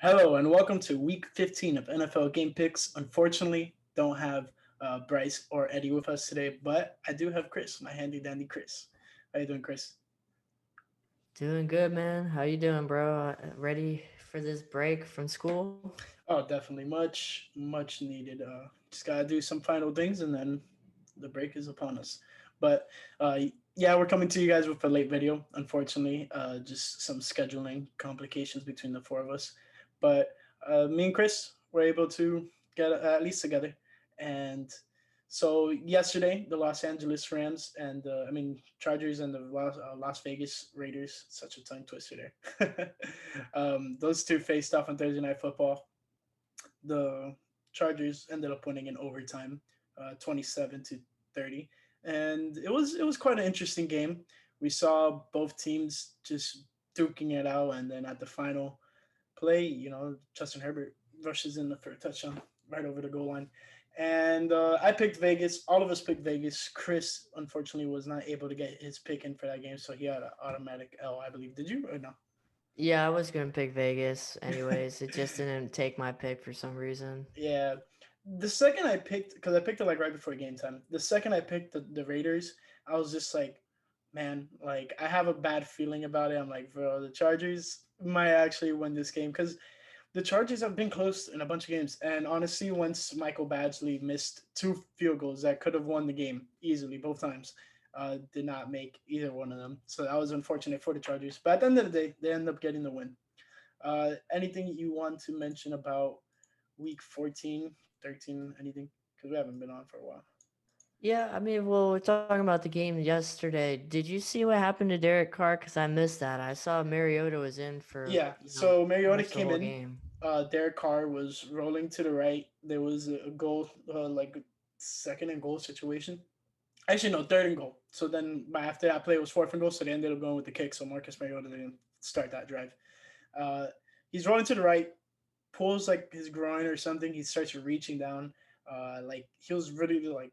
Hello and welcome to Week 15 of NFL Game Picks. Unfortunately, don't have Bryce or Eddie with us today, but I do have Chris, my handy dandy Chris. How you doing, Chris? Doing good, man. How you doing, bro? Ready for this break from school? Oh, definitely much needed. Just gotta do some final things, and then the break is upon us. But uh, yeah, we're coming to you guys with a late video. Unfortunately, just some scheduling complications between the four of us. But me and Chris were able to get at least together. And so yesterday, the Los Angeles Rams and Chargers and the Las Vegas Raiders. Such a tongue twister there. Those two faced off on Thursday Night Football. The Chargers ended up winning in overtime, 27-30, and it was quite an interesting game. We saw both teams just duking it out, and then at the final play, Justin Herbert rushes in for a touchdown right over the goal line. And I picked Vegas. All of us picked Vegas. Chris, unfortunately, was not able to get his pick in for that game, so he had an automatic L, I believe. Did you or no? Yeah, I was gonna pick Vegas anyways. It just didn't take my pick for some reason. Yeah. The second I picked, because I picked it like right before game time. The second I picked the Raiders, I was just like, man, like I have a bad feeling about it. I'm like, bro, the Chargers might actually win this game because the Chargers have been close in a bunch of games. And honestly, once Michael Badgley missed two field goals that could have won the game easily both times, did not make either one of them. So that was unfortunate for the Chargers. But at the end of the day, they end up getting the win. Anything you want to mention about week 14, 13, anything? Because we haven't been on for a while. Yeah, I mean, well, we're talking about the game yesterday. Did you see what happened to Derek Carr? Because I missed that. I saw Mariota was in for Yeah, so pretty Mariota much the came whole in. game. Derek Carr was rolling to the right. There was a goal, like second and goal situation. Actually, no, third and goal. So then after that play, it was fourth and goal. So they ended up going with the kick. So Marcus Mariota didn't start that drive. Uh, he's rolling to the right, pulls like his groin or something. He starts reaching down. Like he was really like,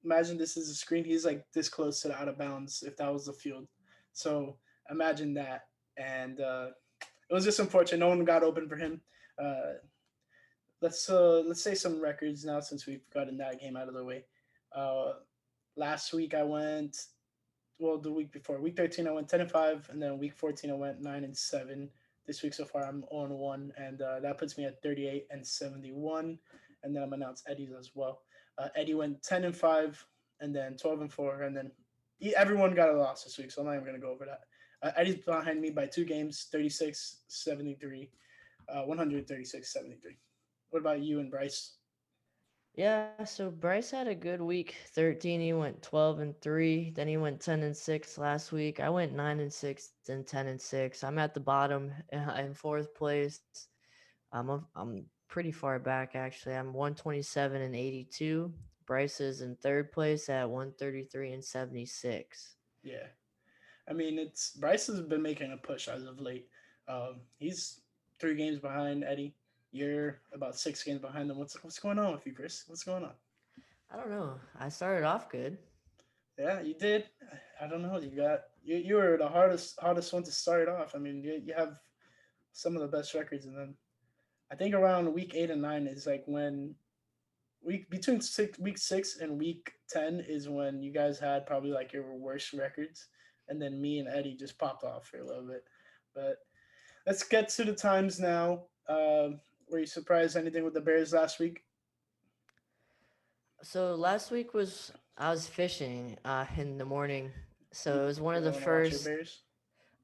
imagine this is a screen. He's like this close to the out of bounds if that was the field. So imagine that. And it was just unfortunate. No one got open for him. Uh, let's say some records now since we've gotten that game out of the way. Uh, Last week I went the week before week 13 I went 10-5, and then week 14 I went 9-7. This week so far I'm on 1, and that puts me at 38-71. And then I'm announced Eddie's as well. Eddie went 10-5, and then 12-4, and then everyone got a loss this week, so I'm not even gonna go over that. Eddie's behind me by 2 games, 36-73, 136-73. What about you and Bryce? Yeah, so Bryce had a good week. 13. He went 12-3. Then he went 10-6 last week. I went 9-6 and 10-6. I'm at the bottom in fourth place. I'm pretty far back actually. I'm 127-82. Bryce is in third place at 133-76. Yeah, I mean, it's Bryce has been making a push as of late. He's 3 games behind Eddie. You're about 6 games behind them. What's going on with you, Chris? What's going on? I don't know. I started off good. Yeah, you did. I don't know. You were the hardest one to start off. I mean, you have some of the best records, and then I think around week 8 and 9 is like when week 6 and week 10 is when you guys had probably like your worst records, and then me and Eddie just popped off for a little bit. But let's get to the times now. Were you surprised anything with the Bears last week? So last week was I was fishing in the morning. You So it was one of really the want to watch your first Bears?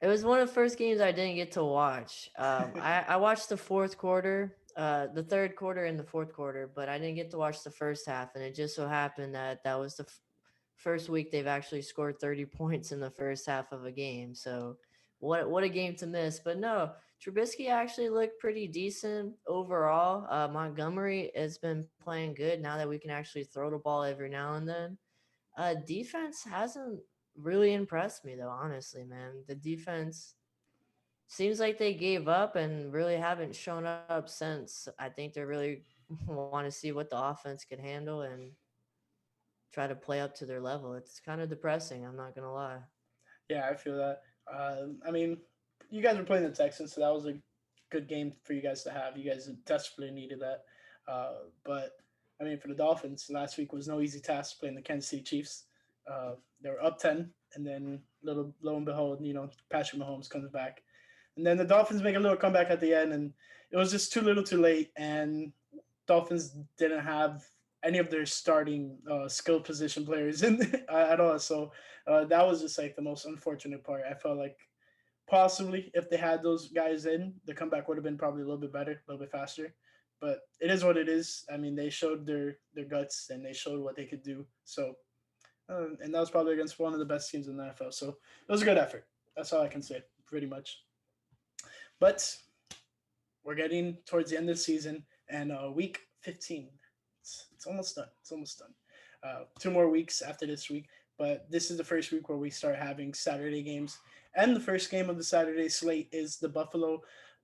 It was one of the first games I didn't get to watch. I watched the fourth quarter, the third quarter and the fourth quarter, but I didn't get to watch the first half. And it just so happened that that was the first week they've actually scored 30 points in the first half of a game. So what a game to miss. But no, Trubisky actually looked pretty decent overall. Montgomery has been playing good now that we can actually throw the ball every now and then. Defense hasn't really impressed me though, honestly, man. The defense seems like they gave up and really haven't shown up since. I think they really want to see what the offense can handle and try to play up to their level. It's kind of depressing, I'm not gonna lie. Yeah, I feel that. I mean, you guys were playing the Texans, so that was a good game for you guys to have. You guys desperately needed that. But I mean, for the Dolphins, last week was no easy task playing the Kansas City Chiefs. They were up 10, and then little lo and behold, Patrick Mahomes comes back, and then the Dolphins make a little comeback at the end, and it was just too little, too late, and Dolphins didn't have any of their starting skill position players in at all. So that was just like the most unfortunate part. I felt like possibly if they had those guys in, the comeback would have been probably a little bit better, a little bit faster. But it is what it is. I mean, they showed their guts and they showed what they could do. So, and that was probably against one of the best teams in the NFL. So it was a good effort. That's all I can say, pretty much. But we're getting towards the end of the season, and week 15, it's almost done. It's almost done. 2 more weeks after this week, but this is the first week where we start having Saturday games. And the first game of the Saturday slate is the Buffalo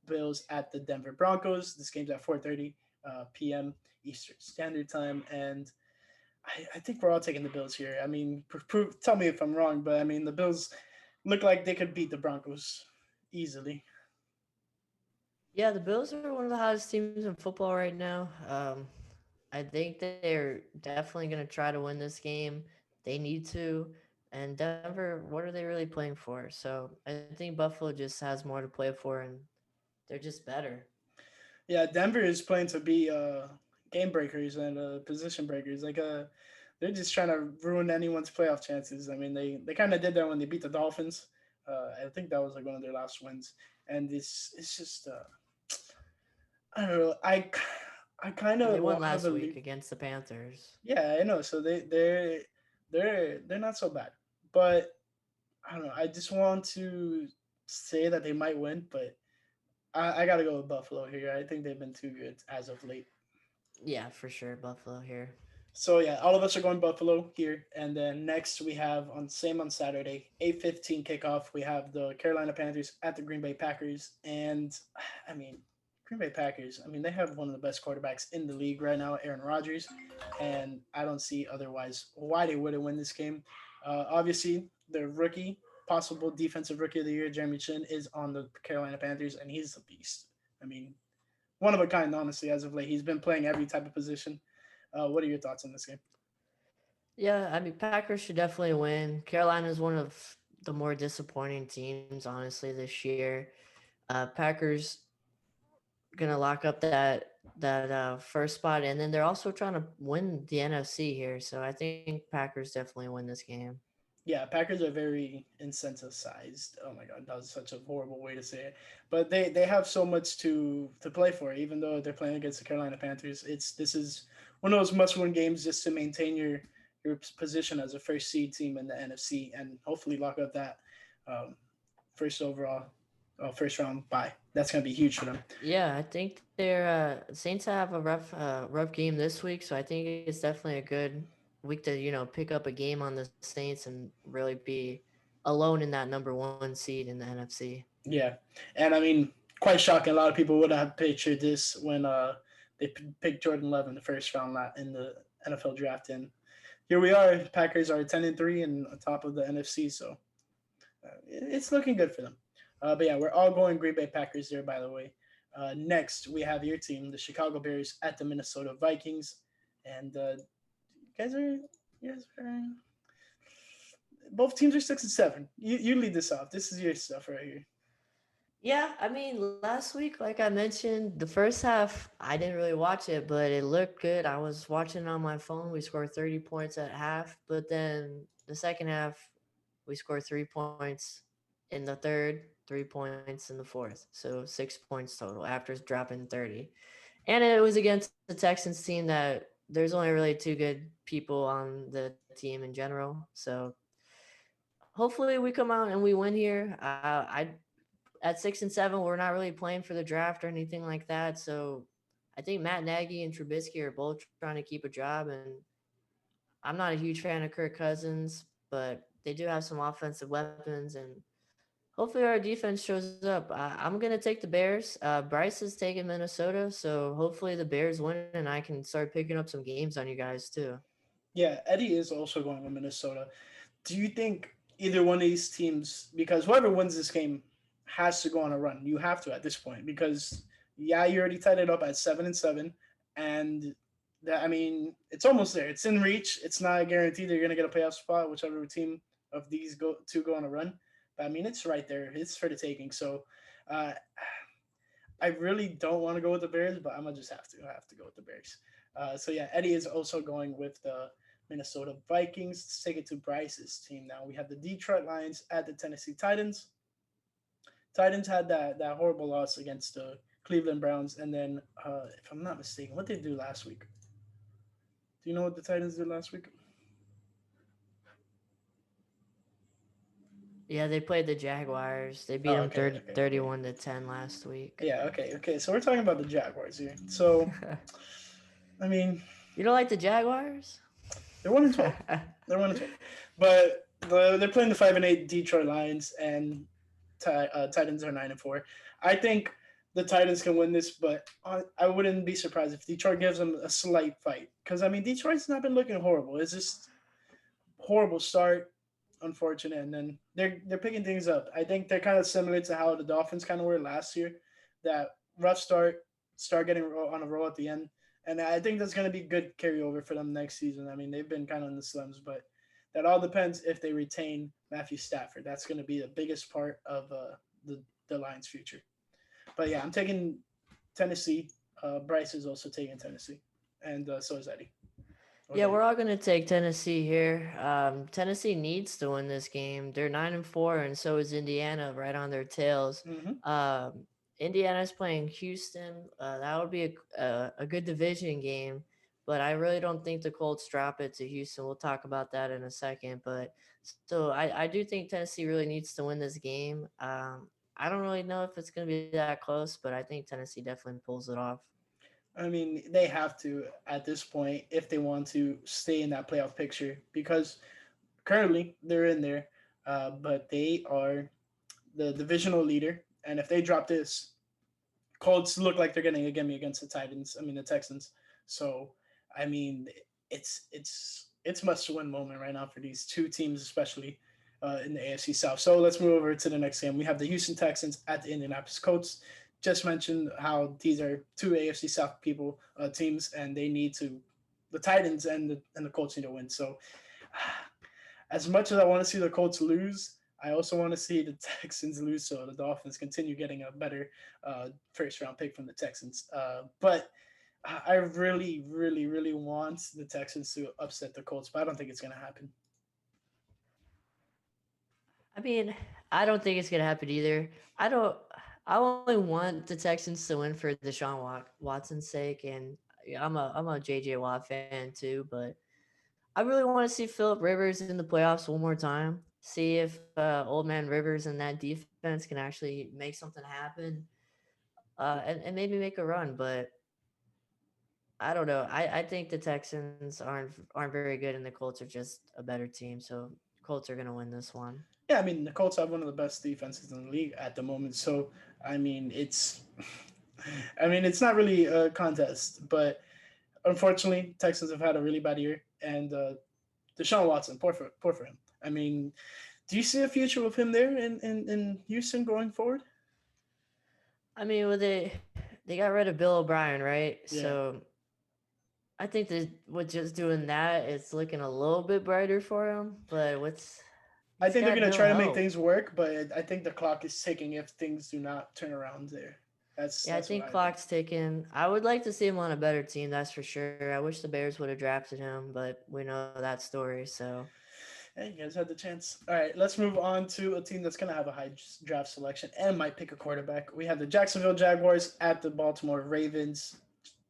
Bills at the Denver Broncos. This game's at 4:30 p.m. Eastern Standard Time, and I think we're all taking the Bills here. I mean, tell me if I'm wrong, but I mean the Bills look like they could beat the Broncos easily. Yeah, the Bills are one of the hottest teams in football right now. I think they're definitely going to try to win this game. They need to. And Denver, what are they really playing for? So I think Buffalo just has more to play for, and they're just better. Yeah, Denver is playing to be game breakers and position breakers. Like they're just trying to ruin anyone's playoff chances. I mean, they kind of did that when they beat the Dolphins. I think that was like one of their last wins, and it's just I don't know. I kind They of won want to last week believe. against the Panthers. Yeah, I know. So they're not so bad, but I don't know. I just want to say that they might win, but I got to go with Buffalo here. I think they've been too good as of late. Yeah, for sure. Buffalo here. So yeah, all of us are going Buffalo here, and then next we have on Saturday, 8:15 kickoff. We have the Carolina Panthers at the Green Bay Packers, and I mean, Green Bay Packers. I mean, they have one of the best quarterbacks in the league right now, Aaron Rodgers, and I don't see otherwise why they wouldn't win this game. Obviously, the rookie, possible defensive rookie of the year, Jeremy Chin, is on the Carolina Panthers, and he's a beast. I mean, one of a kind, honestly. As of late, he's been playing every type of position. What are your thoughts on this game? Yeah, I mean, Packers should definitely win. Carolina is one of the more disappointing teams, honestly, this year. Packers gonna lock up that first spot, and then they're also trying to win the NFC here. So I think Packers definitely win this game. Yeah, Packers are very incentivized. Oh my god, that was such a horrible way to say it. But they have so much to play for, even though they're playing against the Carolina Panthers. This is one of those must win games just to maintain your position as a first seed team in the NFC and hopefully lock up that um, first overall first round bye. That's gonna be huge for them. Yeah, I think they're Saints have a rough game this week, so I think it's definitely a good week to pick up a game on the Saints and really be alone in that number one seed in the NFC. Yeah, and I mean, quite shocking. A lot of people would have pictured this when they picked Jordan Love in the first round in the NFL draft, and here we are. Packers are 10-3 and on top of the NFC, so it's looking good for them. But yeah, we're all going Green Bay Packers there. By the way, next we have your team, the Chicago Bears at the Minnesota Vikings, and you guys are both teams are 6-7. You lead this off. This is your stuff right here. Yeah, I mean, last week, like I mentioned, the first half, I didn't really watch it, but it looked good. I was watching on my phone. We scored 30 points at half, but then the second half, we scored 3 points in the third, 3 points in the fourth. So 6 points total after dropping 30. And it was against the Texans team that there's only really two good people on the team in general. So hopefully we come out and we win here. I at 6 and 7, we're not really playing for the draft or anything like that. So I think Matt Nagy and Trubisky are both trying to keep a job. And I'm not a huge fan of Kirk Cousins, but they do have some offensive weapons. And hopefully our defense shows up. I'm going to take the Bears. Bryce is taking Minnesota. So hopefully the Bears win and I can start picking up some games on you guys too. Yeah, Eddie is also going with Minnesota. Do you think either one of these teams, because whoever wins this game, has to go on a run. You have to at this point because yeah, you already tied it up at 7-7, and that I mean it's almost there. It's in reach. It's not guaranteed they're gonna get a playoff spot, whichever team of these go on a run. But I mean it's right there. It's for the taking. So uh, I really don't want to go with the Bears, but I'm gonna just have to. I have to go with the Bears. So yeah, Eddie is also going with the Minnesota Vikings. Let's take it to Bryce's team now. We have the Detroit Lions at the Tennessee Titans. Titans had that horrible loss against the Cleveland Browns, and then if I'm not mistaken, what did they do last week? Do you know what the Titans did last week? Yeah, they played the Jaguars. They beat Oh, them okay, 30, okay, okay. 31-10 last week. Yeah, okay, okay. So we're talking about the Jaguars here. So I mean, You don't like the Jaguars? they're 1-12. They're 1-12, but they're playing the 5-8 Detroit Lions, and Titans are 9-4. I think the Titans can win this, but I wouldn't be surprised if Detroit gives them a slight fight because I mean Detroit's not been looking horrible. It's just horrible start, unfortunate, and then they're picking things up. I think they're kind of similar to how the Dolphins kind of were last year. That rough start getting on a roll at the end, and I think that's going to be good carryover for them next season. I mean, they've been kind of in the slums, but that all depends if they retain Matthew Stafford. That's going to be the biggest part of the Lions' future. But yeah, I'm taking Tennessee. Bryce is also taking Tennessee, and so is Eddie. What Yeah, about we're you? all gonna take Tennessee here. Tennessee needs to win this game. They're 9-4, and so is Indiana, right on their tails. Mm-hmm. Indiana's playing Houston. That would be a good division game, but I really don't think the Colts drop it to Houston. We'll talk about that in a second. But so I do think Tennessee really needs to win this game. I don't really know if it's gonna be that close, but I think Tennessee definitely pulls it off. I mean, they have to at this point if they want to stay in that playoff picture because currently they're in there, but they are the divisional leader, and if they drop this, Colts look like they're getting a gimme against the Titans. I mean the Texans. So I mean it's must win moment right now for these two teams, especially in the AFC South. So let's move over to the next game. We have the Houston Texans at the Indianapolis Colts. Just mentioned how these are two AFC South people teams, and they need to the Titans and the Colts need to win. So as much as I want to see the Colts lose, I also want to see the Texans lose so the Dolphins continue getting a better first round pick from the Texans. But I really, really, really want the Texans to upset the Colts, but I don't think it's going to happen. I mean, I don't think it's gonna happen either. I don't. I only want the Texans to win for Deshaun Watson's sake, and yeah, I'm a JJ Watt fan too. But I really want to see Philip Rivers in the playoffs one more time. See if old man Rivers and that defense can actually make something happen, and maybe make a run. But I don't know. I think the Texans aren't very good, and the Colts are just a better team. So Colts are gonna win this one. Yeah, I mean, the Colts have one of the best defenses in the league at the moment. So, I mean, I mean, it's not really a contest, but unfortunately, Texans have had a really bad year, and Deshaun Watson, poor for him. I mean, do you see a future with him there in Houston going forward? I mean, well, they got rid of Bill O'Brien, right? Yeah. So I think that with just doing that, it's looking a little bit brighter for him. But what's I he's think they're got gonna no try to make help. things work, but I think the clock is ticking if things do not turn around there. Yeah, I That's what think I think. clock's ticking. I would like to see him on a better team, that's for sure. I wish the Bears would have drafted him, but we know that story. So Hey, you guys had the chance. All right, let's move on to a team that's gonna have a high draft selection and might pick a quarterback. We have the Jacksonville Jaguars at the Baltimore Ravens.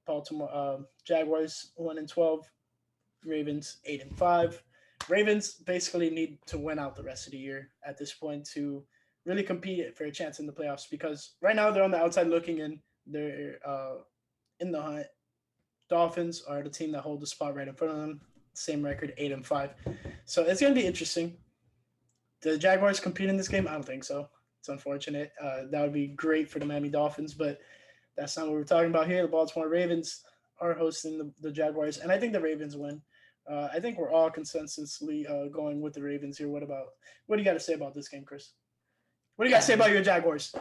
Baltimore Jaguars 1-12, Ravens 8-5. Ravens basically need to win out the rest of the year at this point to really compete for a chance in the playoffs because right now they're on the outside looking in. They're in the hunt. Dolphins are the team that hold the spot right in front of them. Same record, 8-5. So it's gonna be interesting. The Jaguars compete in this game? I don't think so. It's unfortunate. That would be great for the Miami Dolphins, but that's not what we're talking about here. The Baltimore Ravens are hosting the Jaguars, and I think the Ravens win. I think we're all consensusly going with the Ravens here. What do you got to say about this game, Chris? What do you guys say Yeah, about your Jaguars?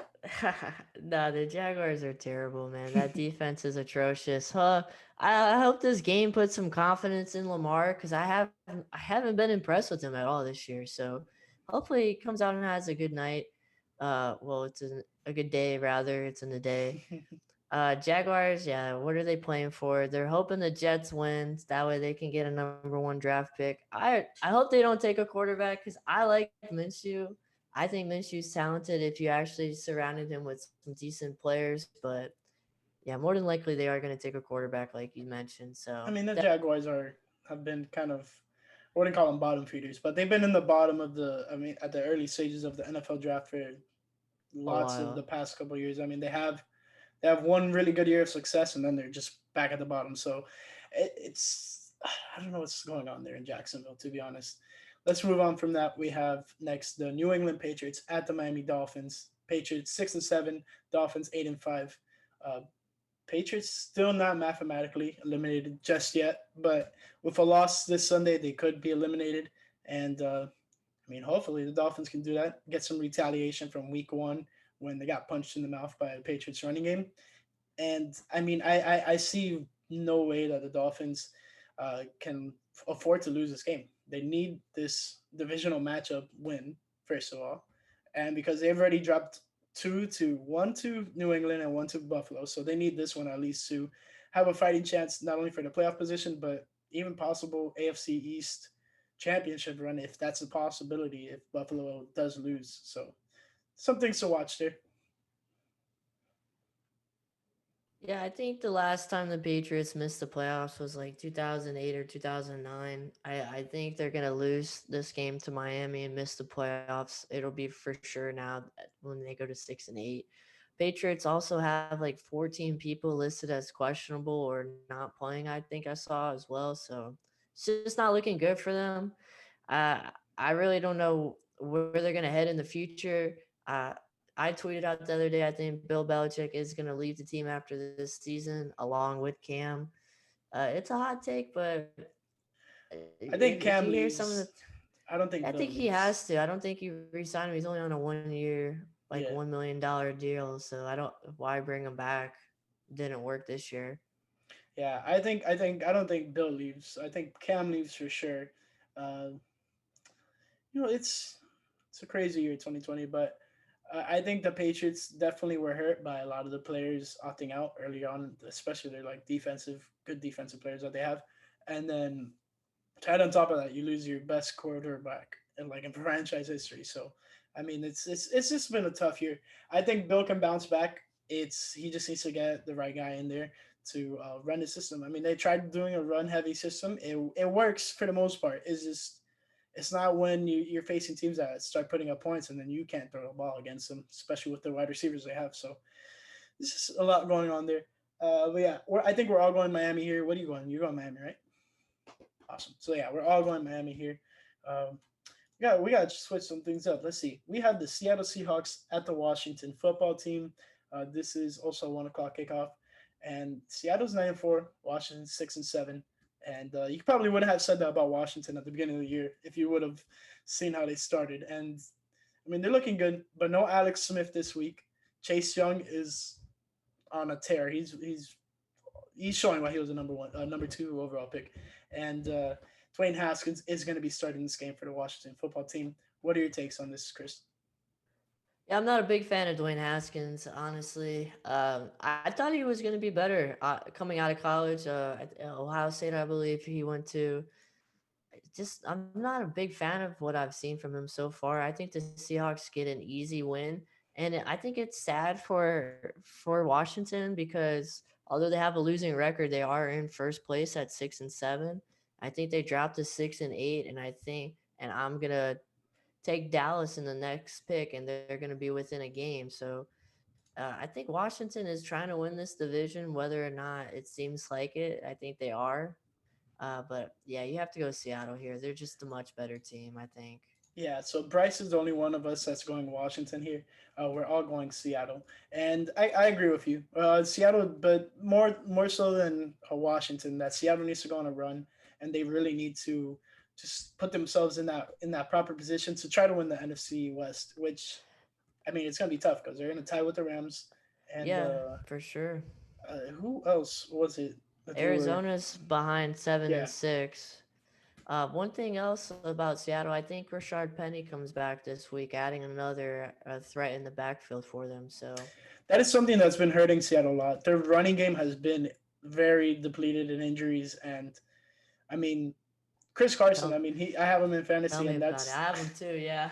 nah, the Jaguars are terrible, man. That defense is atrocious. I hope this game puts some confidence in Lamar because I haven't been impressed with him at all this year. So hopefully he comes out and has a good night. Well, it's a good day rather. It's in the day. Jaguars, yeah. What are they playing for? They're hoping the Jets wins. That way they can get a number 1 draft pick. I hope they don't take a quarterback because I like Minshew. I think Minshew's talented if you actually surrounded him with some decent players, but yeah, more than likely they are going to take a quarterback like you mentioned. I So mean, the that Jaguars have been kind of, I wouldn't call them bottom feeders, but they've been in the bottom of the. I mean, at the early stages of the NFL draft for a lots of the while. past couple of years. I mean, they have one really good year of success, and then they're just back at the bottom. So it's I don't know what's going on there in Jacksonville, to be honest. Let's move on from that. We have next the New England Patriots at the Miami Dolphins. Patriots 6-7, Dolphins 8-5. Uh, Patriots still not mathematically eliminated just yet, but with a loss this Sunday, they could be eliminated. And I mean, hopefully the Dolphins can do that, get some retaliation from Week 1 when they got punched in the mouth by the Patriots running game. And I mean, I see no way that the Dolphins can afford to lose this game. They need this divisional matchup win first of all, and because they've already dropped one to New England and one to Buffalo, so they need this one at least to have a fighting chance not only for the playoff position but even possible AFC East championship run if that's a possibility if Buffalo does lose. So some things to watch there. Yeah, I think the last time the Patriots missed the playoffs was like 2008 or 2009. I think they're going to lose this game to Miami and miss the playoffs. It'll be for sure now when they go to 6-8. Patriots also have like 14 people listed as questionable or not playing, I think I saw as well. So it's just not looking good for them. I really don't know where they're going to head in the future. I tweeted out the other day, I think Bill Belichick is going to leave the team after this season along with Cam. It's a hot take, but I if think you hear Cam some of the, leaves. I don't I think think Bill he has leaves. to. I don't think he re-signed him. He's only on a 1 year, like Yeah, $1 million deal. So I don't. Why bring him back? Didn't work this year. yeah. I don't think Bill leaves. I think Cam leaves for sure. Uh, it's a crazy year 2020, but I think the Patriots definitely were hurt by a lot of the players opting out early on, especially their like good defensive players that they have, and then tied on top of that, you lose your best quarterback in franchise history. So, I mean, it's just been a tough year. I think Bill can bounce back. It's he just needs to get the right guy in there to run the system. I mean, they tried doing a run heavy system. It works for the most part. It's not when you're facing teams that start putting up points and then you can't throw the ball against them, especially with the wide receivers they have. So this is a lot going on there. But yeah, I think we're all going Miami here. What are you going? You're going Miami, right? Awesome. So yeah, we're all going Miami here. Um, we got to switch some things up. Let's see. We have the Seattle Seahawks at the Washington Football Team. This is also 1 o'clock kickoff, and Seattle's 9-4, Washington 6-7. And you probably wouldn't have said that about Washington at the beginning of the year if you would have seen how they started. And I mean, they're looking good, but no Alex Smith this week. Chase Young is on a tear. He's showing why he was a number 2 overall pick. And Dwayne Haskins is going to be starting this game for the Washington Football Team. What are your takes on this, Chris? Yeah, I'm not a big fan of Dwayne Haskins, honestly. I thought he was going to be better coming out of college. At Ohio State, I believe he went to. Just I'm not a big fan of what I've seen from him so far. I think the Seahawks get an easy win, and I think it's sad for Washington because although they have a losing record, they are in first place at 6-7. I think they dropped to 6-8, and I'm gonna take Dallas in the next pick, and they're gonna be within a game. So I think Washington is trying to win this division, whether or not it seems like it. I think they are. But yeah, you have to go Seattle here. They're just a much better team, I think. Yeah, so Bryce is the only one of us that's going Washington here. We're all going Seattle, and I agree with you. Seattle, but more so than Washington, that Seattle needs to go on a run, and they really need to just put themselves in that proper position to try to win the NFC West, which I mean, it's gonna be tough because they're gonna tie with the Rams, and Yeah, for sure. who else was it that they were? Arizona's behind seven and Yeah, six. One thing else about Seattle, I think Rashard Penny comes back this week, adding another threat in the backfield for them. So that is something that's been hurting Seattle a lot. Their running game has been very depleted in injuries, and I mean, Chris Carson. I tell mean, I have him in tell fantasy, me and about it. that's I have them too. Yeah.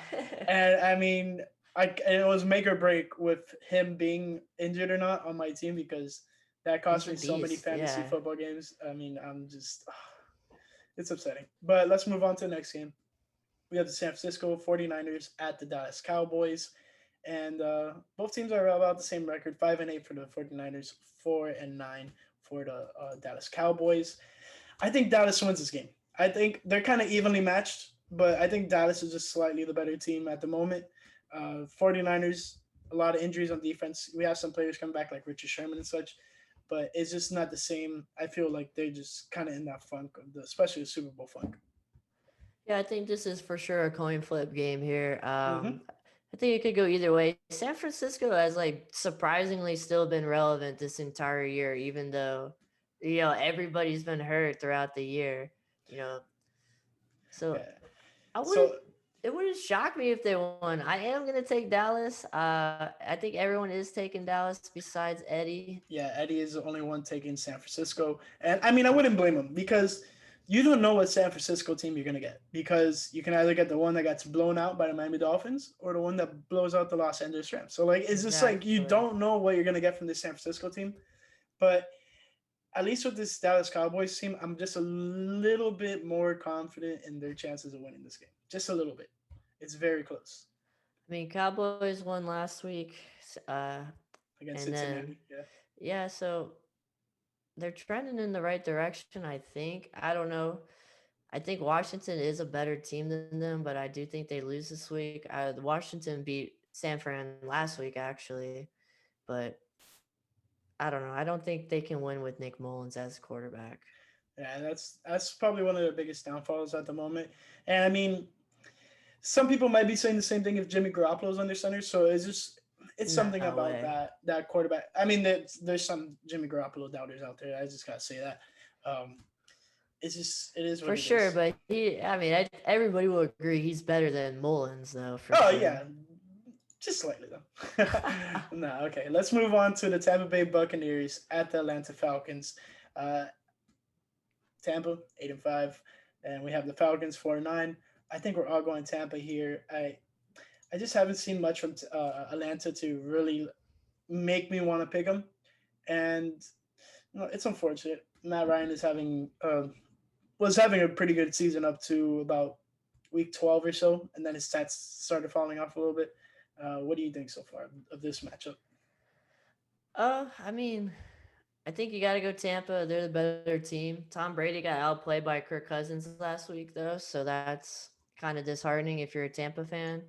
and I mean, it was make or break with him being injured or not on my team because that He's cost a me so many beast. fantasy Yeah. football games. I mean, I'm just it's upsetting. But let's move on to the next game. We have the San Francisco 49ers at the Dallas Cowboys. And both teams are about the same record 5-8 for the 49ers, 4-9 for the Dallas Cowboys. I think Dallas wins this game. I think they're kind of evenly matched, but I think Dallas is just slightly the better team at the moment. 49ers, a lot of injuries on defense. We have some players coming back like Richard Sherman and such, but it's just not the same. I feel like they're just kind of in that funk, especially the Super Bowl funk. Yeah, I think this is for sure a coin flip game here. Mm-hmm. I think it could go either way. San Francisco has like surprisingly still been relevant this entire year, even though everybody's been hurt throughout the year. You know, so Yeah. I wouldn't. So It wouldn't shock me if they won. I am gonna take Dallas. I think everyone is taking Dallas besides Eddie. yeah, Eddie is the only one taking San Francisco, and I mean I wouldn't blame him because you don't know what San Francisco team you're gonna get because you can either get the one that gets blown out by the Miami Dolphins or the one that blows out the Los Angeles Rams. So like it's just like you Exactly. don't know what you're gonna get from this San Francisco team, but at least with this Dallas Cowboys team, I'm just a little bit more confident in their chances of winning this game. Just a little bit. It's very close I mean, Cowboys won last week, against and then Cincinnati. Yeah. yeah, so they're trending in the right direction. I think. I don't know. I think Washington is a better team than them, but I do think they lose this week. Washington beat San Fran last week, actually, but I don't know. I don't think they can win with Nick Mullins as quarterback. Yeah, that's probably one of the biggest downfalls at the moment. And I mean, some people might be saying the same thing if Jimmy Garoppolo's under center. So it's something No about way. that quarterback. I mean, there's some Jimmy Garoppolo doubters out there. I just gotta say that. Um, it is what For it sure, is. but I mean, everybody will agree he's better than Mullins, though, for Oh sure. yeah, just slightly though. No, okay. Let's move on to the Tampa Bay Buccaneers at the Atlanta Falcons. Uh, Tampa 8-5, and we have the Falcons 4-9. I think we're all going Tampa here. I just haven't seen much from Atlanta to really make me want to pick them, and it's unfortunate. Matt Ryan is having was having a pretty good season up to about week 12 or so, and then his stats started falling off a little bit. What do you think so far of this matchup? I mean, I think you got to go Tampa. They're the better team. Tom Brady got outplayed by Kirk Cousins last week, though, so that's kind of disheartening if you're a Tampa fan.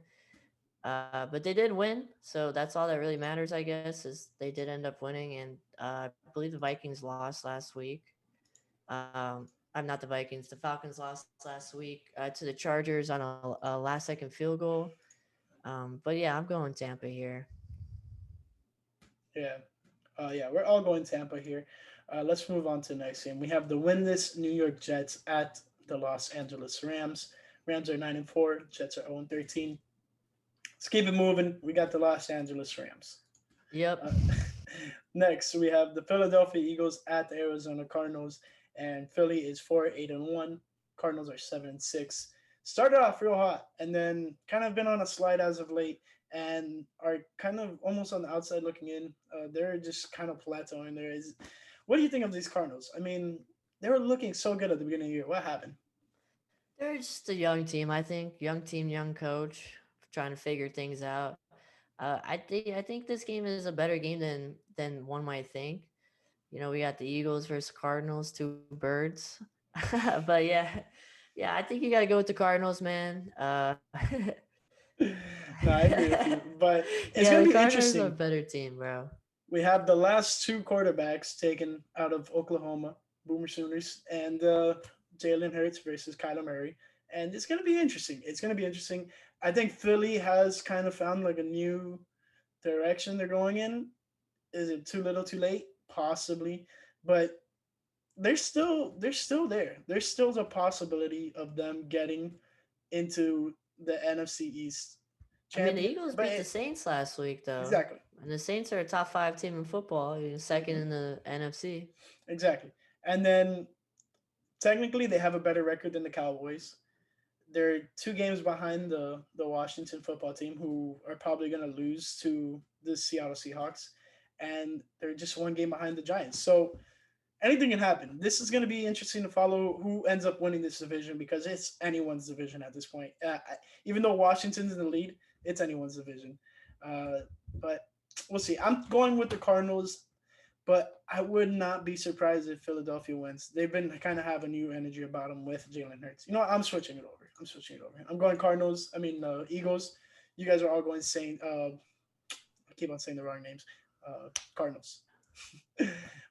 But they did win, so that's all that really matters, I guess. Is they did end up winning, and I believe the Vikings lost last week. I'm not the Vikings. The Falcons lost last week to the Chargers on a last-second field goal. But yeah, I'm going Tampa here. Yeah, yeah, we're all going Tampa here. Let's move on to the next game. We have the winless New York Jets at the Los Angeles Rams. Rams are 9-4. Jets are 0-13. Let's keep it moving. We got the Los Angeles Rams. Yep. Uh, Next, we have the Philadelphia Eagles at the Arizona Cardinals, and Philly is 4-8-1. Cardinals are 7-6. Started off real hot, and then kind of been on a slide as of late, and are kind of almost on the outside looking in. They're just kind of plateauing. There is. What do you think of these Cardinals? I mean, they were looking so good at the beginning of the year. What happened? They're just a young team, I think. Young team, young coach, trying to figure things out. I think this game is a better game than one might think. We got the Eagles versus Cardinals, two birds. But yeah, I think you got to go with the Cardinals, man. No, I agree with you, but Yeah, it's the going to be Cardinals are a interesting. better team, bro. We have the last two quarterbacks taken out of Oklahoma, Boomer Sooners, and Jalen Hurts versus Kyler Murray. And it's going to be interesting. It's going to be interesting. I think Philly has kind of found like a new. direction they're going in. Is it too little, too late? Possibly, but they're still there. There's still the possibility of them getting into the NFC East I mean, the champion. Eagles But beat the Saints last week, though, exactly, and the Saints are a top five team in football, second hmm in the NFC. exactly. And then technically they have a better record than the Cowboys. They're 2 games behind the Washington football team, who are probably going to lose to the Seattle Seahawks, and they're just 1 game behind the Giants. So anything can happen. This is going to be interesting to follow who ends up winning this division because it's anyone's division at this point. Even though Washington's in the lead, it's anyone's division. Uh, but we'll see. I'm going with the Cardinals, but I would not be surprised if Philadelphia wins. They've been kind of have a new energy about them with Jalen Hurts. You know what? I'm switching it over. I'm switching it over. I'm going Cardinals. I mean, Eagles. You guys are all going Saint. I keep on saying the wrong names. Cardinals.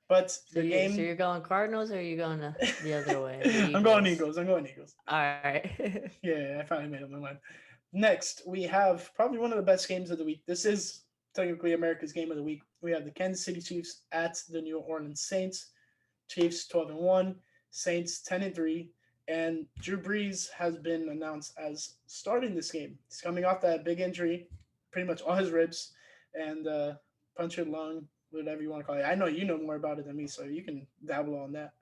But So the you so game you're going Cardinals, or are you going the other way, the I'm going Eagles? Eagles. I'm going Eagles. All right. Yeah, I finally made up my mind. Next, we have probably one of the best games of the week. This is technically America's game of the week. We have the Kansas City Chiefs at the New Orleans Saints. Chiefs 12-1, Saints 10-3, and Drew Brees has been announced as starting this game. He's coming off that big injury, pretty much all his ribs and punctured lung, whatever you want to call it. I know you know more about it than me, so you can dabble on that.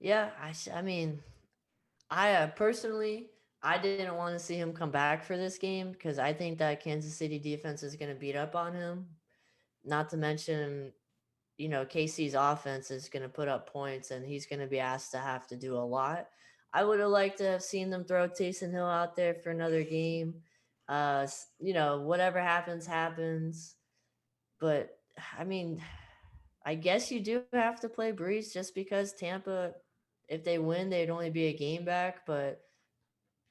Yeah, I mean, I personally, I didn't want to see him come back for this game because I think that Kansas City defense is going to beat up on him. Not to mention, KC's offense is going to put up points and he's going to be asked to have to do a lot. I would have liked to have seen them throw Taysom Hill out there for another game. Whatever happens, happens. But I mean, I guess you do have to play Breeze just because Tampa, if they win, they'd only be a game back. But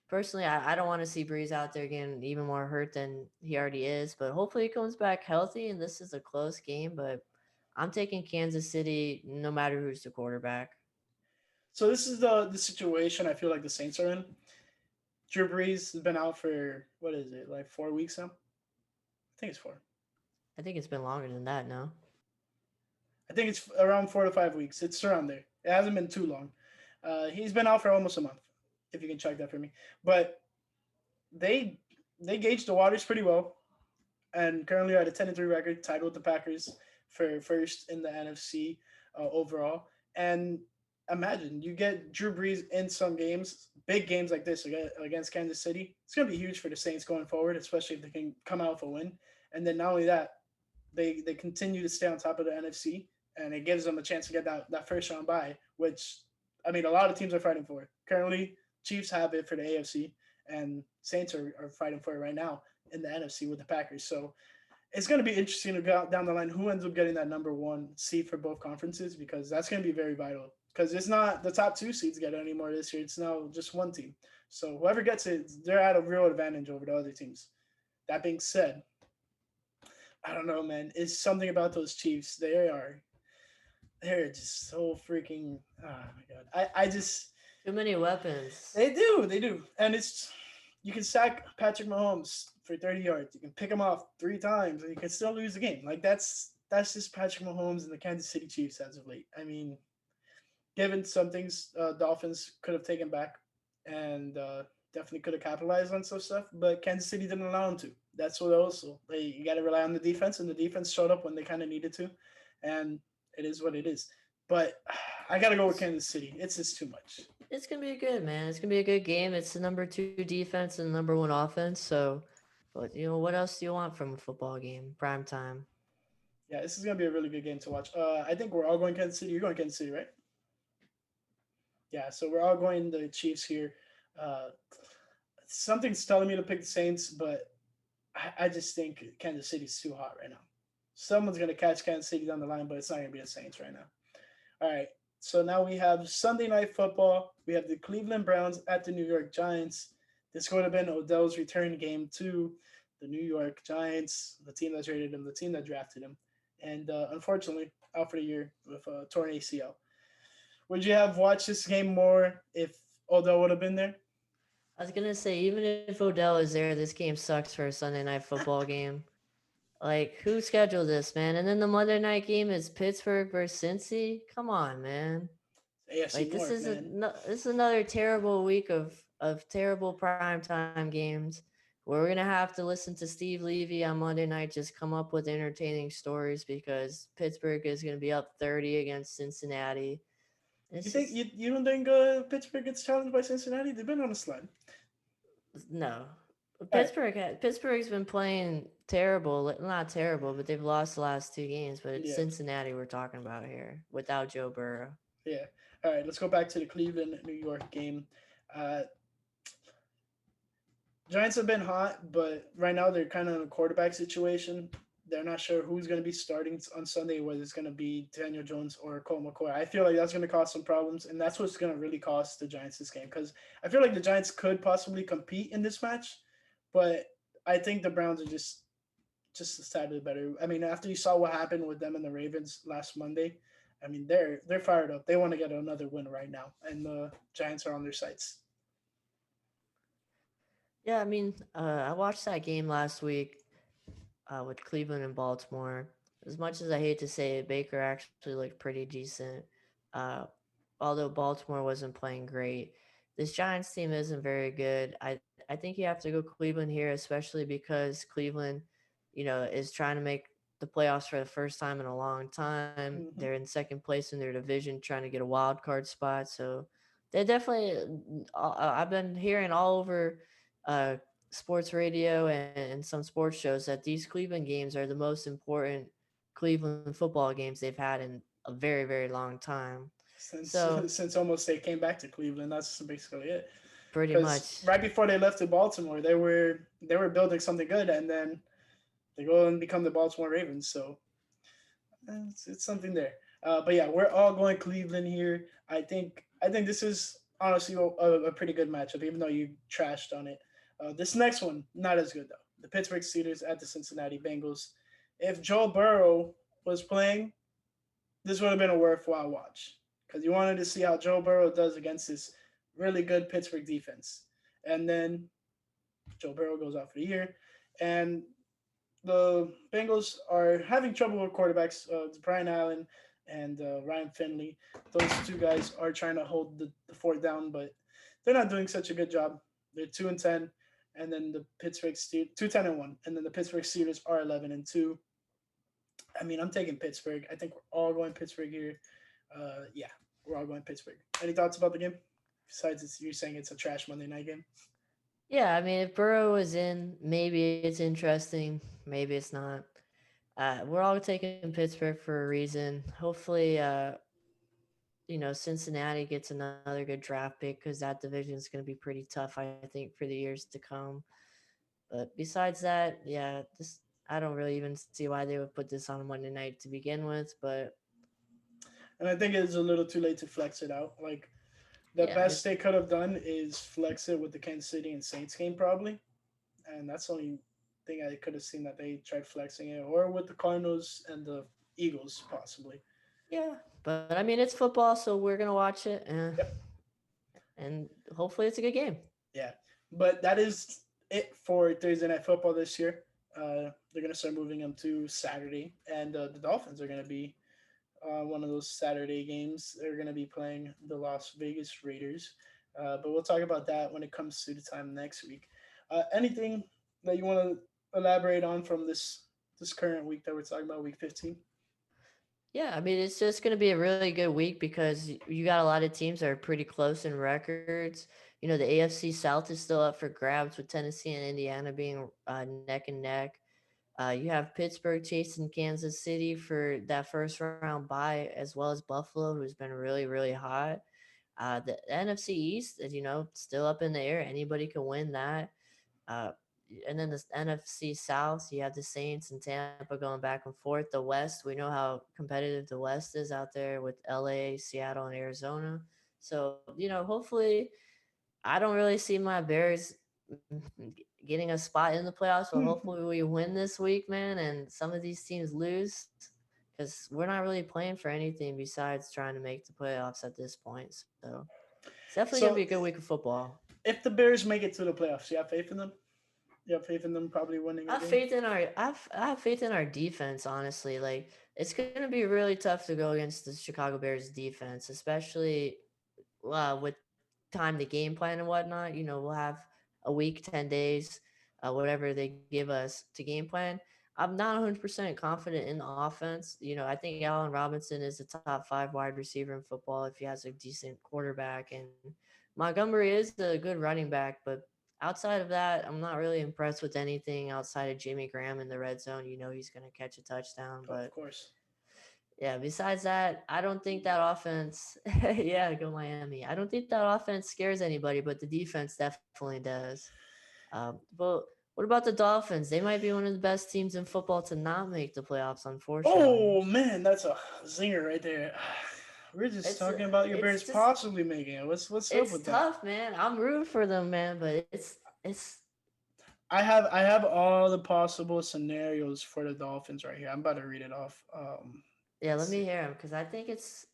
personally, I don't want to see Breeze out there getting even more hurt than he already is. But hopefully, he comes back healthy and this is a close game. But I'm taking Kansas City no matter who's the quarterback. So this is the situation I feel like the Saints are in. Drew Brees has been out for what is it, like 4 weeks now? I think it's four. I think it's been longer than that now. I think it's around 4 to 5 weeks. It's around there. It hasn't been too long. He's been out for almost a month, if you can check that for me. But they they gauged the waters pretty well, and currently are at a 10-3 record, tied with the Packers for first in the NFC overall. And imagine you get Drew Brees in some games, big games like this against Kansas City. It's going to be huge for the Saints going forward, especially if they can come out with a win. And then not only that, they continue to stay on top of the NFC, and it gives them a chance to get that first round bye, which I mean a lot of teams are fighting for. Currently, Chiefs have it for the AFC, and Saints are fighting for it right now in the NFC with the Packers. So it's going to be interesting to go down the line who ends up getting that number one seed for both conferences because that's going to be very vital. Because it's not the top two seeds get it anymore this year. It's now just one team. So whoever gets it, they're at a real advantage over the other teams. That being said, I don't know, man. It's something about those Chiefs. They're just so freaking. Oh my god. I just Too many weapons. they do, and it's you can sack Patrick Mahomes for 30 yards. You can pick him off 3 times, and you can still lose the game. Like that's just Patrick Mahomes and the Kansas City Chiefs as of late. I mean, given some things Dolphins could have taken back and definitely could have capitalized on some stuff, but Kansas City didn't allow them to. That's what also you got to rely on the defense, and the defense showed up when they kind of needed to, and it is what it is. But I got to go with It's Kansas City. It's just too much. it's gonna be good, man. It's gonna be a good game. It's the number two defense and the number one offense. So, but what else do you want from a football game? Prime time. Yeah, this is gonna be a really good game to watch. I think we're all going Kansas City. You're going Kansas City, right? Yeah, so we're all going the Chiefs here. Uh, Something's telling me to pick the Saints, but I just think Kansas City's too hot right now. Someone's gonna catch Kansas City down the line, but it's not gonna be the Saints right now. All right. So now we have Sunday night football. We have the Cleveland Browns at the New York Giants. This would have been Odell's return game to the New York Giants, the team that traded him, the team that drafted him, and unfortunately out for the year with a torn ACL. Would you have watched this game more if Odell would have been there? I was gonna say, even if Odell is there, this game sucks for a Sunday night football game. Like, who scheduled this, man? And then the Monday night game is Pittsburgh versus Cincy. Come on, man. AFC Like, this North, is man. this is another terrible week of terrible primetime games where we're gonna have to listen to Steve Levy on Monday night just come up with entertaining stories because Pittsburgh is gonna be up 30 against Cincinnati. You It's think just you don't think Pittsburgh gets challenged by Cincinnati? They've been on a slide. no. All right. Pittsburgh's been playing terrible, not terrible, but they've lost the last two games. But it's Yeah. Cincinnati we're talking about here without Joe Burrow. Yeah. All right. Let's go back to the Cleveland New York game. Uh, Giants have been hot, but right now they're kind of in a quarterback situation. They're not sure who's going to be starting on Sunday, whether it's going to be Daniel Jones or Colt McCoy. I feel like that's going to cause some problems, and that's what's going to really cost the Giants this game because I feel like the Giants could possibly compete in this match, but I think the Browns are just decidedly better. I mean, after you saw what happened with them and the Ravens last Monday, I mean they're fired up. They want to get another win right now, and the Giants are on their sights. Yeah, I mean, I watched that game last week with Cleveland and Baltimore. As much as I hate to say it, Baker actually looked pretty decent. Uh, although Baltimore wasn't playing great, this Giants team isn't very good. I think you have to go Cleveland here, especially because Cleveland, is trying to make the playoffs for the first time in a long time. They're Mm-hmm. in second place in their division, trying to get a wild card spot. So they definitely. I've been hearing all over uh, sports radio and some sports shows that these Cleveland games are the most important Cleveland football games they've had in a very, very long time. since So since almost they came back to Cleveland. That's basically it. pretty Because much, right before they left to Baltimore, they were building something good, and then they go and become the Baltimore Ravens. So it's something there. But yeah, we're all going Cleveland here. I think this is honestly a pretty good matchup, even though you trashed on it. This next one not as good though. The Pittsburgh Steelers at the Cincinnati Bengals. If Joe Burrow was playing, this would have been a worthwhile watch because you wanted to see how Joe Burrow does against this really good Pittsburgh defense. And then Joe Burrow goes out for the year, and the Bengals are having trouble with quarterbacks. Brian Allen and Ryan Finley. Those two guys are trying to hold the fort down, but they're not doing such a good job. They're 2-10, and then the Pittsburgh Steelers 2-10-1, and then the Pittsburgh Steelers are 11-2. I mean, I'm taking Pittsburgh. I think we're all going Pittsburgh here. Yeah, we're all going Pittsburgh. Any thoughts about the game? Besides, you're saying it's a trash Monday night game. yeah. I mean, if Burrow is in, maybe it's interesting, maybe it's not. We're all taking Pittsburgh for a reason. Hopefully, Cincinnati gets another good draft pick because that division is going to be pretty tough, I think, for the years to come. But besides that, yeah, this I don't really even see why they would put this on a Monday night to begin with. But And I think it's a little too late to flex it out. Like the yeah, best they could have done is flex it with the Kansas City and Saints game probably, and that's the only thing I could have seen that they tried flexing it, or with the Cardinals and the Eagles possibly. yeah. But I mean, it's football, so we're gonna watch it, Yep. and hopefully, it's a good game. Yeah, but that is it for Thursday Night Football this year. They're gonna start moving them to Saturday, and the Dolphins are gonna be one of those Saturday games. They're gonna be playing the Las Vegas Raiders, but we'll talk about that when it comes to the time next week. Anything that you want to elaborate on from this current week that we're talking about, week 15? Yeah, I mean, it's just going to be a really good week because you got a lot of teams that are pretty close in records. The AFC South is still up for grabs with Tennessee and Indiana being neck and neck. You have Pittsburgh chasing Kansas City for that first round bye, as well as Buffalo, who's been really, really hot. The NFC East is, still up in the air. Anybody can win that. Uh, and then the NFC South, you have the Saints and Tampa going back and forth. The West, we know how competitive the West is out there with LA, Seattle, and Arizona. So, hopefully, I don't really see my Bears getting a spot in the playoffs, but hopefully we win this week, man, and some of these teams lose because we're not really playing for anything besides trying to make the playoffs at this point. So it's definitely going to be a So good week of football. If the Bears make it to the playoffs, you have faith in them. You have faith in them probably winning I a have game. faith in I have faith in our defense. Honestly, like it's gonna be really tough to go against the Chicago Bears defense, especially with time to game plan and whatnot. You know, we'll have a week, 10 days, whatever they give us to game plan. I'm not 100% confident in the offense. You know, I think Allen Robinson is a top 5 wide receiver in football if he has a decent quarterback, and Montgomery is a good running back, but outside of that, I'm not really impressed with anything outside of Jimmy Graham in the red zone. You know, he's going to catch a touchdown. Of But course. yeah, besides that, I don't think that offense, yeah, go Miami. I don't think that offense scares anybody, but the defense definitely does. But what about the Dolphins? They might be one of the best teams in football to not make the playoffs, unfortunately. Oh man, that's a zinger right there. We're just It's talking about your it's Bears just possibly making it. What's up it's with that? tough, man. I'm rooting for them, man, but it's I have all the possible scenarios for the Dolphins right here. I'm about to read it off. yeah. Let's Let me see. hear them because I think It's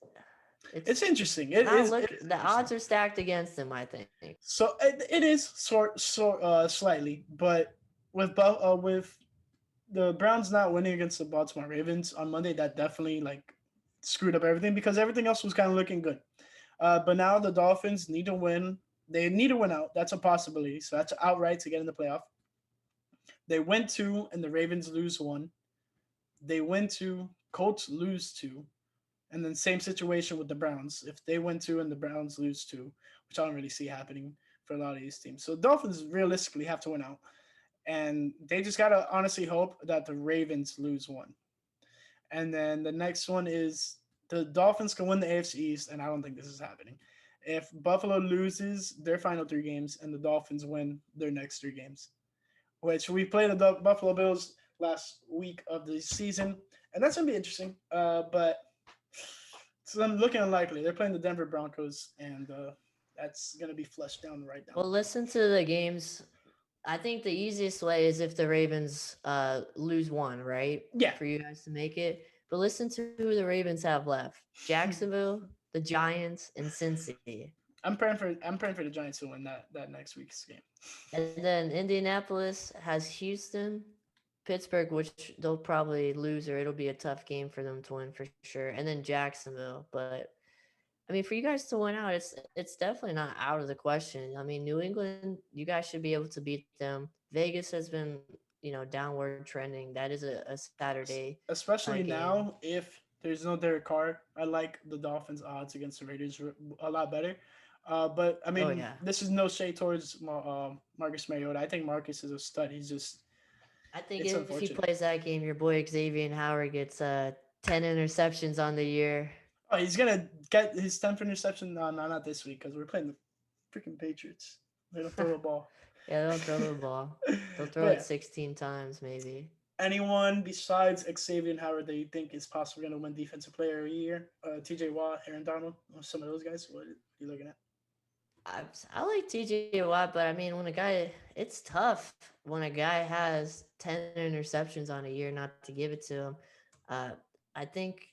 it's interesting. not It look. is The interesting. odds are stacked against them. I think. So it is slightly, but with the Browns not winning against the Baltimore Ravens on Monday, that definitely like screwed up everything because everything else was kind of looking good. But now the Dolphins need to win. They need to win out. That's a possibility. So that's outright to get in the playoff. They win two and the Ravens lose one. They win two, Colts lose two, and then same situation with the Browns. If they win two and the Browns lose two, which I don't really see happening for a lot of these teams. So the Dolphins realistically have to win out. And they just gotta honestly hope that the Ravens lose one. And then the next one is the Dolphins can win the AFC East, and I don't think this is happening. If Buffalo loses their final 3 games and the Dolphins win their next 3 games, which we played the Buffalo Bills last week of the season, and that's gonna be interesting. But it's looking unlikely. They're playing the Denver Broncos, and that's gonna be flushed down right down Well, the middle. listen to the games. I think the easiest way is if the Ravens lose one, right, Yeah, for you guys to make it. But listen to who the Ravens have left: Jacksonville, the Giants, and Cincy. I'm praying for the Giants to win that next week's game. And then Indianapolis has Houston, Pittsburgh, which they'll probably lose, or it'll be a tough game for them to win for sure. And then Jacksonville. But I mean, for you guys to win out, it's definitely not out of the question. I mean, New England, you guys should be able to beat them. Vegas has been, downward trending. That is a Saturday Especially game. now, if there's no Derek Carr, I like the Dolphins' odds against the Raiders a lot better. But I Oh mean, yeah, this is no shade towards Marcus Mariota. I think Marcus is a stud. He's just, I think it's if he unfortunate. plays that game, your boy Xavier Howard gets 10 interceptions on the year. Oh, he's gonna get his 10th interception. No, no, not this week because we're playing the freaking Patriots. They don't throw the ball. Yeah, they'll throw the ball. They'll throw But it yeah, 16 times maybe. anyone besides Xavier Howard that you think is possibly going to win Defensive Player of the Year? T.J. Watt, Aaron Donald, or some of those guys. What are you looking at? I like TJ Watt, but I mean, it's tough when a guy has 10 interceptions on a year not to give it to him. Uh, I think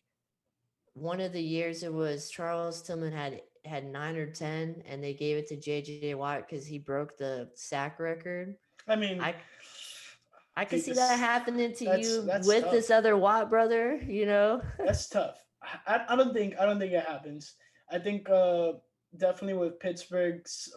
one of the years it was Charles Tillman had 9 or 10, and they gave it to JJ Watt because he broke the sack record. I mean, I I could dude, see that this happening to that's you that's with tough. this other Watt brother. You know. That's tough. I don't think it happens. I think definitely with Pittsburgh's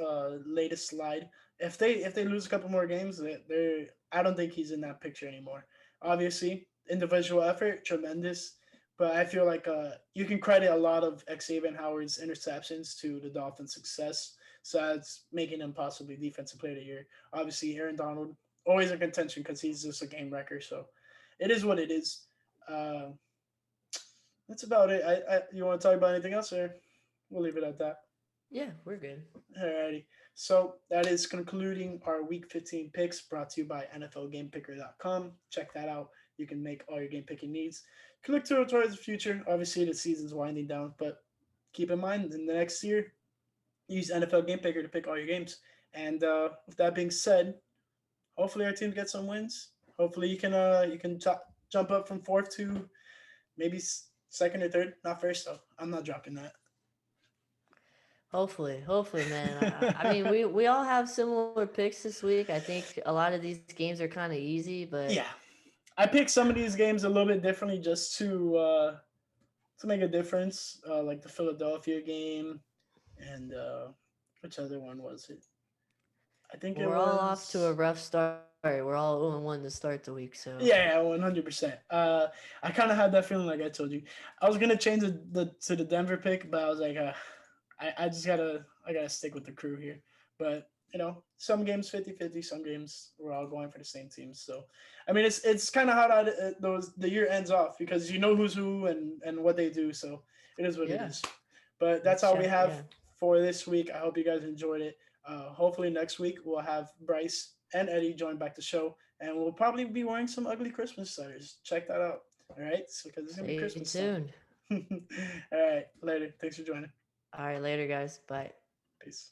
latest slide, if they lose a couple more games, they're I don't think he's in that picture anymore. Obviously, individual effort tremendous, but I feel like you can credit a lot of Xavier Howard's interceptions to the Dolphins' success. So that's making him possibly defensive player of the year. Obviously, Aaron Donald always in contention because he's just a game wrecker. So it is what it is. Uh, that's about it. You want to talk about anything else, or we'll leave it at that. Yeah, we're good. Alrighty. So that is concluding our Week 15 picks brought to you by NFLGamePicker.com. Check that out. You can make all your game picking needs. You can look towards the future. Obviously, the season's winding down, but keep in mind in the next year, use NFL Game Picker to pick all your games. And with that being said, hopefully our team gets some wins. Hopefully you can jump up from fourth to maybe second or third. Not first though. I'm not dropping that. Hopefully, man. I mean, we all have similar picks this week. I think a lot of these games are kind of easy, but Yeah, I picked some of these games a little bit differently just to make a difference. Like the Philadelphia game and which other one was it? I think it we're all off to a was. rough start. We're all 0-1 to start the week, so Yeah, 100%. I kind of had that feeling, like I told you. I was gonna change the to the Denver pick, but I was like, I just I gotta stick with the crew here. But some games 50-50, some games we're all going for the same teams. So, I mean, it's kind of how those the year ends off because you know who's who and what they do. So it is what it yeah, is. But that's it's all we chapter. have Yeah, for this week. I hope you guys enjoyed it. Hopefully next week we'll have Bryce and Eddie join back the show, and we'll probably be wearing some ugly Christmas sweaters. Check that out. All right, so because it's gonna be stay Christmas time. tuned. All right, later. Thanks for joining. All right, later, guys. Bye. Peace.